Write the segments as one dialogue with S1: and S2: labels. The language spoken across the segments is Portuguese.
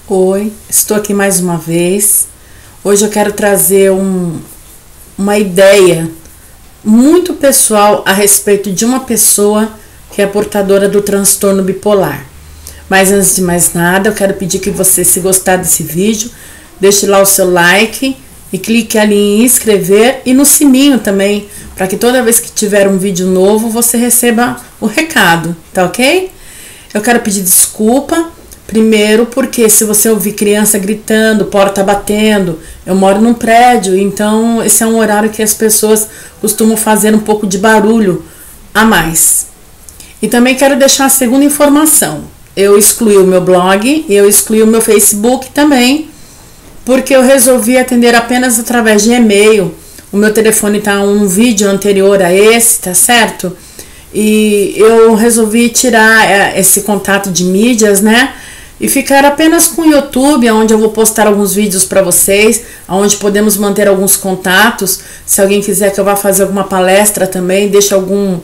S1: Oi, estou aqui mais uma vez. Hoje eu quero trazer uma ideia muito pessoal a respeito de uma pessoa que é portadora do transtorno bipolar. Mas antes de mais nada, eu quero pedir que você, se gostar desse vídeo, deixe lá o seu like e clique ali em inscrever e no sininho também, para que toda vez que tiver um vídeo novo, você receba o recado, tá ok? Eu quero pedir desculpa. Primeiro, porque se você ouvir criança gritando, porta batendo, eu moro num prédio, então esse é um horário que as pessoas costumam fazer um pouco de barulho a mais. E também quero deixar a segunda informação. Eu excluí o meu blog e eu excluí o meu Facebook também, porque eu resolvi atender apenas através de e-mail. O meu telefone tá um vídeo anterior a esse, tá certo? E eu resolvi tirar esse contato de mídias, né? E ficar apenas com o YouTube, onde eu vou postar alguns vídeos para vocês, onde podemos manter alguns contatos. Se alguém quiser que eu vá fazer alguma palestra também, deixe algum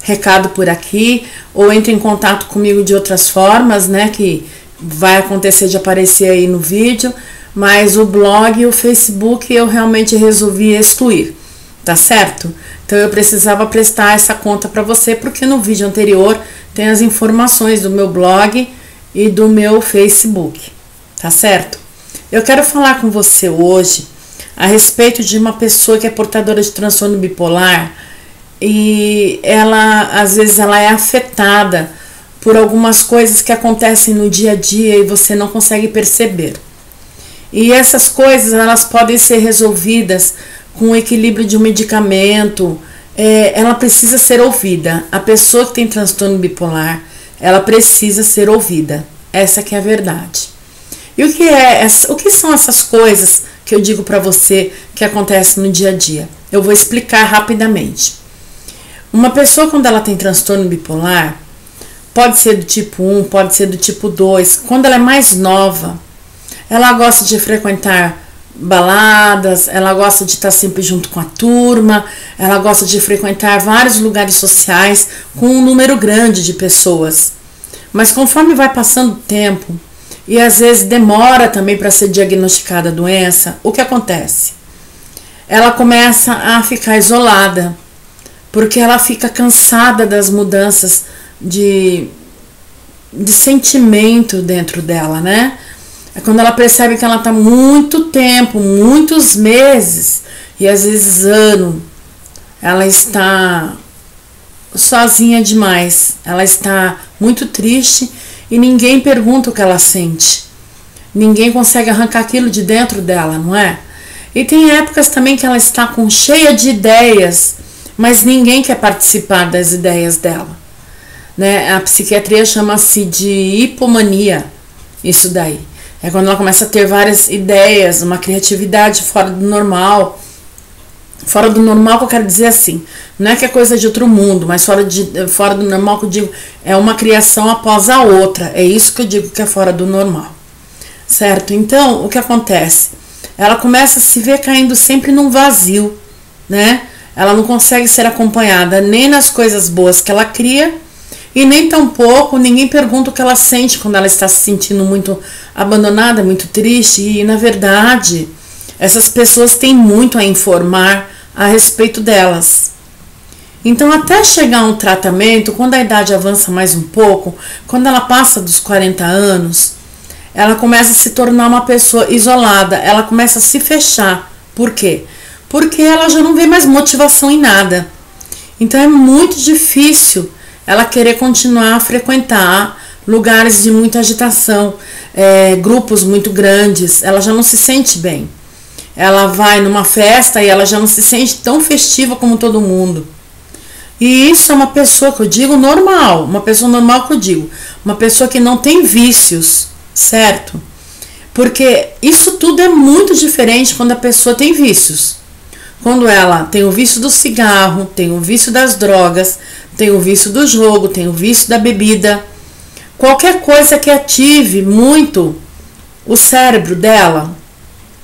S1: recado por aqui, ou entre em contato comigo de outras formas, né, que vai acontecer de aparecer aí no vídeo. Mas o blog e o Facebook eu realmente resolvi excluir, tá certo? Então eu precisava prestar essa conta para você, porque no vídeo anterior tem as informações do meu blog e do meu Facebook, tá certo? Eu quero falar com você hoje a respeito de uma pessoa que é portadora de transtorno bipolar e às vezes ela é afetada por algumas coisas que acontecem no dia a dia e você não consegue perceber. E essas coisas, elas podem ser resolvidas com o equilíbrio de um medicamento. Ela precisa ser ouvida. A pessoa que tem transtorno bipolar, ela precisa ser ouvida. Essa que é a verdade. E o que são essas coisas que eu digo para você que acontecem no dia a dia? Eu vou explicar rapidamente. Uma pessoa, quando ela tem transtorno bipolar, pode ser do tipo 1, pode ser do tipo 2. Quando ela é mais nova, ela gosta de frequentar baladas, ela gosta de estar sempre junto com a turma, ela gosta de frequentar vários lugares sociais com um número grande de pessoas. Mas conforme vai passando o tempo, e às vezes demora também para ser diagnosticada a doença, o que acontece? Ela começa a ficar isolada, porque ela fica cansada das mudanças de sentimento dentro dela, né? É quando ela percebe que ela está muito tempo, muitos meses e às vezes ano, ela está sozinha demais, ela está muito triste e ninguém pergunta o que ela sente. Ninguém consegue arrancar aquilo de dentro dela, não é? E tem épocas também que ela está cheia de ideias, mas ninguém quer participar das ideias dela, né? A psiquiatria chama-se de hipomania, isso daí. É quando ela começa a ter várias ideias, uma criatividade fora do normal. Fora do normal que eu quero dizer assim, não é que é coisa de outro mundo, mas fora do normal que eu digo, é uma criação após a outra. É isso que eu digo que é fora do normal. Certo? Então, o que acontece? Ela começa a se ver caindo sempre num vazio, né? Ela não consegue ser acompanhada nem nas coisas boas que ela cria, e nem tampouco ninguém pergunta o que ela sente quando ela está se sentindo muito abandonada, muito triste. E na verdade, essas pessoas têm muito a informar a respeito delas. Então, até chegar a um tratamento, quando a idade avança mais um pouco, quando ela passa dos 40 anos, ela começa a se tornar uma pessoa isolada, ela começa a se fechar. Por quê? Porque ela já não vê mais motivação em nada. Então é muito difícil ela querer continuar a frequentar lugares de muita agitação, grupos muito grandes. Ela já não se sente bem. Ela vai numa festa e ela já não se sente tão festiva como todo mundo. E isso é uma pessoa que eu digo normal, uma pessoa normal que eu digo, uma pessoa que não tem vícios, certo? Porque isso tudo é muito diferente quando a pessoa tem vícios. Quando ela tem o vício do cigarro, tem o vício das drogas, tem o vício do jogo, tem o vício da bebida, qualquer coisa que ative muito o cérebro dela,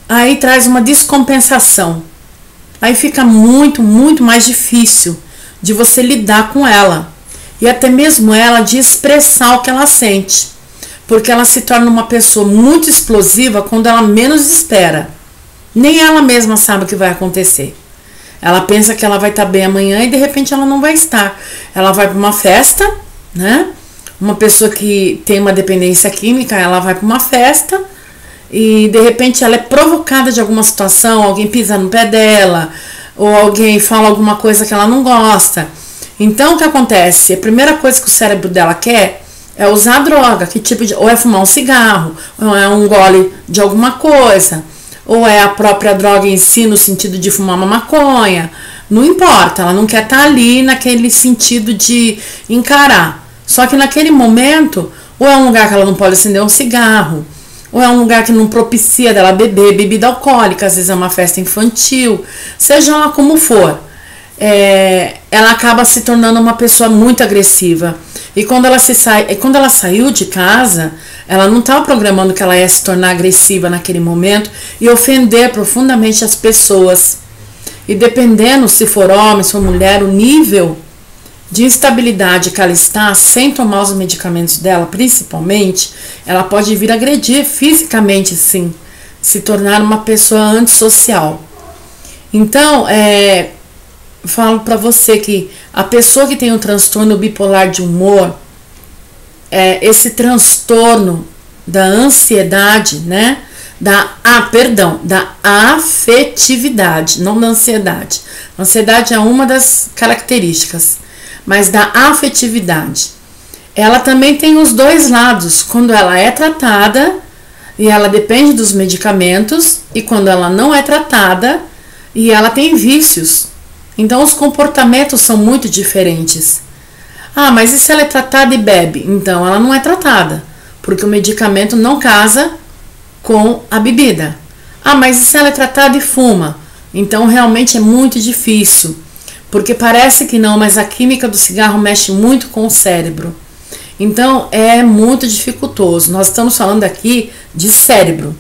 S1: aí traz uma descompensação. Aí fica muito, muito mais difícil de você lidar com ela. E até mesmo ela de expressar o que ela sente. porque ela se torna uma pessoa muito explosiva quando ela menos espera. Nem ela mesma sabe o que vai acontecer. Ela pensa que ela vai estar bem amanhã e de repente ela não vai estar. Ela vai para uma festa, né? Uma pessoa que tem uma dependência química, ela vai para uma festa e de repente ela é provocada de alguma situação, alguém pisa no pé dela, ou alguém fala alguma coisa que ela não gosta. Então o que acontece? A primeira coisa que o cérebro dela quer é usar droga, que tipo de, ou é fumar um cigarro, ou é um gole de alguma coisa, ou é a própria droga em si no sentido de fumar uma maconha. Não importa, ela não quer estar ali naquele sentido de encarar. Só que naquele momento, ou é um lugar que ela não pode acender um cigarro, ou é um lugar que não propicia dela beber bebida alcoólica, às vezes é uma festa infantil, seja lá como for, ela acaba se tornando uma pessoa muito agressiva. E quando ela saiu de casa, ela não estava programando que ela ia se tornar agressiva naquele momento e ofender profundamente as pessoas. E dependendo se for homem, se for mulher, o nível de instabilidade que ela está, sem tomar os medicamentos dela, principalmente, ela pode vir agredir fisicamente, sim, se tornar uma pessoa antissocial. Então, falo para você que a pessoa que tem um transtorno bipolar de humor, esse transtorno da ansiedade, né? Da afetividade, não da ansiedade. A ansiedade é uma das características, mas da afetividade. Ela também tem os dois lados, quando ela é tratada e ela depende dos medicamentos, e quando ela não é tratada e ela tem vícios. Então os comportamentos são muito diferentes. Ah, mas e se ela é tratada e bebe? Então ela não é tratada, porque o medicamento não casa com a bebida. Ah, mas e se ela é tratada e fuma? Então realmente é muito difícil, porque parece que não, mas a química do cigarro mexe muito com o cérebro. Então é muito dificultoso. Nós estamos falando aqui de cérebro,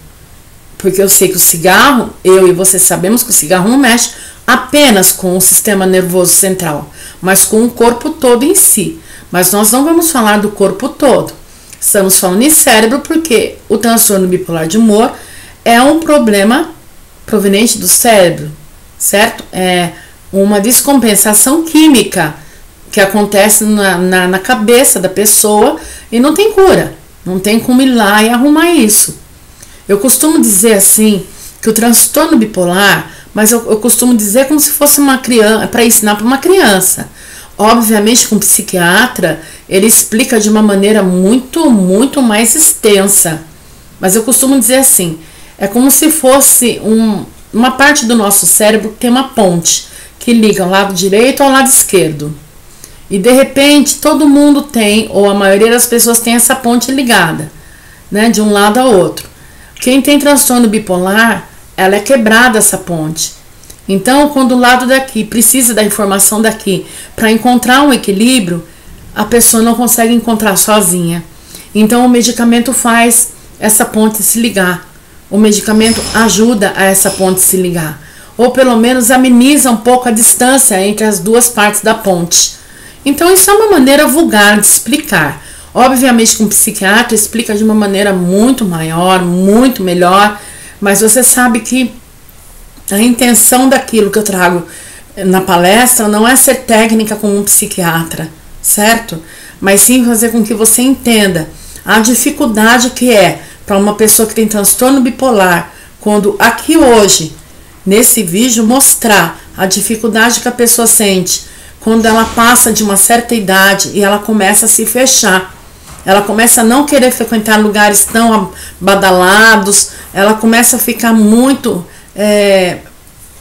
S1: porque eu sei que o cigarro, eu e você sabemos que o cigarro não mexe apenas com o sistema nervoso central, mas com o corpo todo em si. Mas nós não vamos falar do corpo todo. Estamos falando em cérebro porque o transtorno bipolar de humor é um problema proveniente do cérebro, certo? É uma descompensação química que acontece na cabeça da pessoa e não tem cura, não tem como ir lá e arrumar isso. Eu costumo dizer assim, que o transtorno bipolar, mas eu costumo dizer como se fosse uma criança, para ensinar para uma criança. Obviamente, com um psiquiatra, ele explica de uma maneira muito, muito mais extensa. Mas eu costumo dizer assim, é como se fosse uma parte do nosso cérebro que tem uma ponte, que liga o lado direito ao lado esquerdo. E de repente, todo mundo tem, ou a maioria das pessoas tem essa ponte ligada, né, de um lado ao outro. Quem tem transtorno bipolar, ela é quebrada essa ponte. Então, quando o lado daqui precisa da informação daqui para encontrar um equilíbrio, a pessoa não consegue encontrar sozinha. Então, o medicamento faz essa ponte se ligar. O medicamento ajuda a essa ponte se ligar. Ou pelo menos ameniza um pouco a distância entre as duas partes da ponte. Então, isso é uma maneira vulgar de explicar. Obviamente, com um psiquiatra explica de uma maneira muito maior, muito melhor, mas você sabe que a intenção daquilo que eu trago na palestra não é ser técnica como um psiquiatra, certo? Mas sim fazer com que você entenda a dificuldade que é para uma pessoa que tem transtorno bipolar, quando aqui hoje, nesse vídeo, mostrar a dificuldade que a pessoa sente quando ela passa de uma certa idade e ela começa a se fechar. Ela começa a não querer frequentar lugares tão badalados, ela começa a ficar muito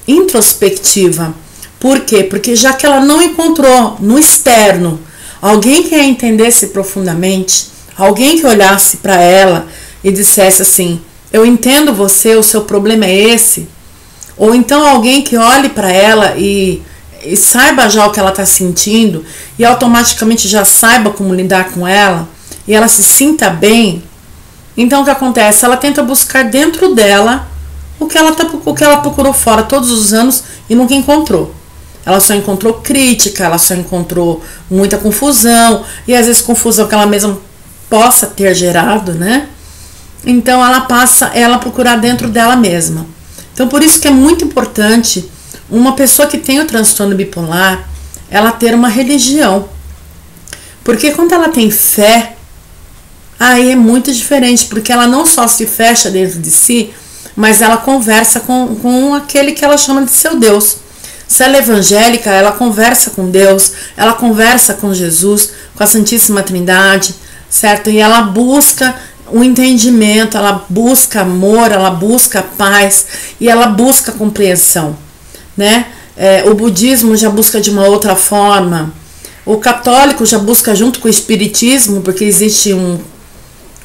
S1: introspectiva. Por quê? Porque já que ela não encontrou no externo alguém que a entendesse profundamente, alguém que olhasse para ela e dissesse assim, eu entendo você, o seu problema é esse, ou então alguém que olhe para ela e saiba já o que ela está sentindo e automaticamente já saiba como lidar com ela, e ela se sinta bem. Então o que acontece? Ela tenta buscar dentro dela o que ela procurou fora todos os anos e nunca encontrou. Ela só encontrou crítica, ela só encontrou muita confusão, e às vezes confusão que ela mesma possa ter gerado, né? Então ela passa ela procurar dentro dela mesma. Então por isso que é muito importante uma pessoa que tem o transtorno bipolar, ela ter uma religião. Porque quando ela tem fé, aí é muito diferente, porque ela não só se fecha dentro de si, mas ela conversa com aquele que ela chama de seu Deus. Se ela é evangélica, ela conversa com Deus, ela conversa com Jesus, com a Santíssima Trindade, certo? E ela busca o entendimento, ela busca amor, ela busca paz e ela busca compreensão, né? O budismo já busca de uma outra forma, o católico já busca junto com o espiritismo, porque existe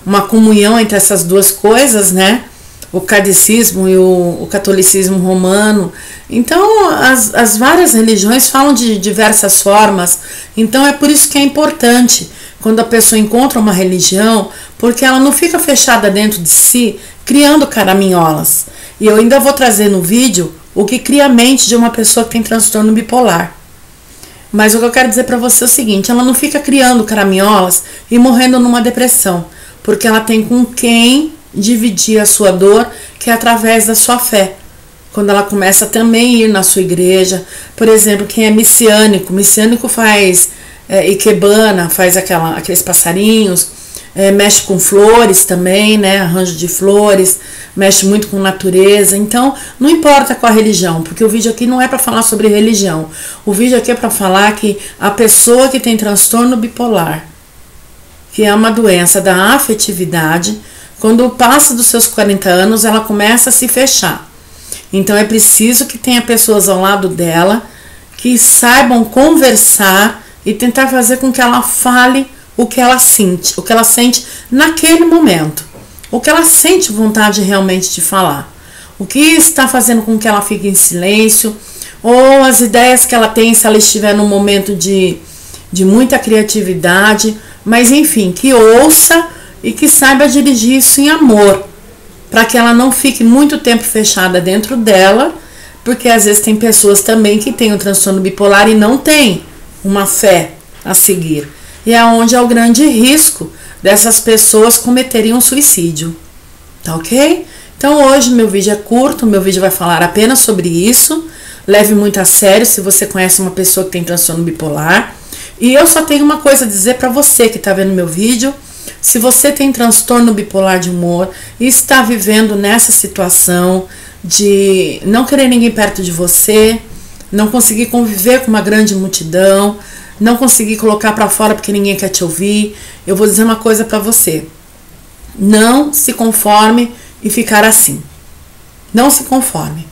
S1: uma comunhão entre essas duas coisas, né? O kardecismo e o catolicismo romano. Então as várias religiões falam de diversas formas. Então é por isso que é importante quando a pessoa encontra uma religião, porque ela não fica fechada dentro de si, criando caraminholas. E eu ainda vou trazer no vídeo o que cria a mente de uma pessoa que tem transtorno bipolar. Mas o que eu quero dizer para você é o seguinte, ela não fica criando caraminholas e morrendo numa depressão, porque ela tem com quem dividir a sua dor, que é através da sua fé. Quando ela começa também a ir na sua igreja, por exemplo, quem é messiânico faz ikebana, faz aqueles passarinhos, mexe com flores também, né, arranjo de flores, mexe muito com natureza. Então não importa qual a religião, porque o vídeo aqui não é para falar sobre religião, o vídeo aqui é para falar que a pessoa que tem transtorno bipolar, que é uma doença da afetividade, quando passa dos seus 40 anos ela começa a se fechar. Então é preciso que tenha pessoas ao lado dela que saibam conversar e tentar fazer com que ela fale o que ela sente naquele momento, o que ela sente vontade realmente de falar, o que está fazendo com que ela fique em silêncio, ou as ideias que ela tem se ela estiver num momento de muita criatividade, mas enfim, que ouça e que saiba dirigir isso em amor, para que ela não fique muito tempo fechada dentro dela, porque às vezes tem pessoas também que têm o transtorno bipolar e não tem uma fé a seguir. E é onde é o grande risco dessas pessoas cometerem um suicídio. Tá ok? Então hoje meu vídeo é curto, meu vídeo vai falar apenas sobre isso. Leve muito a sério se você conhece uma pessoa que tem transtorno bipolar. E eu só tenho uma coisa a dizer para você que está vendo meu vídeo. Se você tem transtorno bipolar de humor e está vivendo nessa situação de não querer ninguém perto de você, não conseguir conviver com uma grande multidão, não conseguir colocar para fora porque ninguém quer te ouvir, eu vou dizer uma coisa para você. Não se conforme e ficar assim. Não se conforme.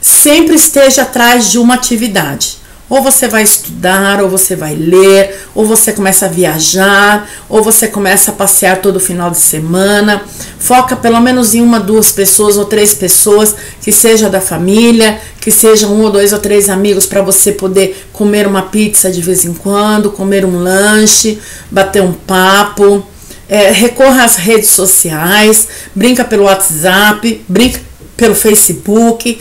S1: Sempre esteja atrás de uma atividade. Ou você vai estudar, ou você vai ler, ou você começa a viajar, ou você começa a passear todo final de semana. Foca pelo menos em 1, 2 pessoas ou 3 pessoas, que seja da família, que sejam 1 ou 2 ou 3 amigos, para você poder comer uma pizza de vez em quando, comer um lanche, bater um papo. Recorra às redes sociais, brinca pelo WhatsApp, brinca pelo Facebook,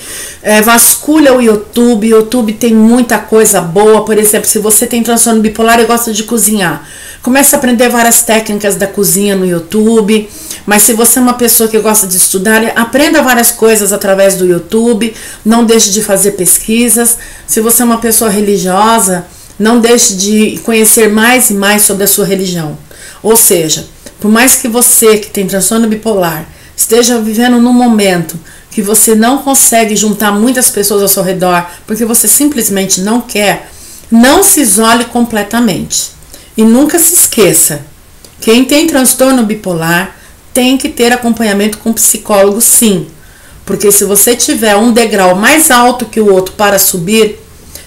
S1: vasculha o YouTube. O YouTube tem muita coisa boa. Por exemplo, se você tem transtorno bipolar e gosta de cozinhar, comece a aprender várias técnicas da cozinha no YouTube. Mas se você é uma pessoa que gosta de estudar, aprenda várias coisas através do YouTube. Não deixe de fazer pesquisas. Se você é uma pessoa religiosa, não deixe de conhecer mais e mais sobre a sua religião. Ou seja, por mais que você que tem transtorno bipolar esteja vivendo num momento que você não consegue juntar muitas pessoas ao seu redor, porque você simplesmente não quer, não se isole completamente. E nunca se esqueça, quem tem transtorno bipolar tem que ter acompanhamento com psicólogo, sim. Porque se você tiver um degrau mais alto que o outro para subir,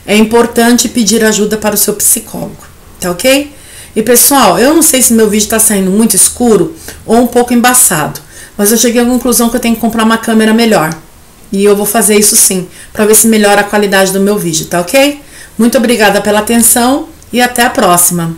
S1: é importante pedir ajuda para o seu psicólogo, tá ok? E pessoal, eu não sei se meu vídeo está saindo muito escuro ou um pouco embaçado, mas eu cheguei à conclusão que eu tenho que comprar uma câmera melhor. E eu vou fazer isso sim, para ver se melhora a qualidade do meu vídeo, tá ok? Muito obrigada pela atenção e até a próxima.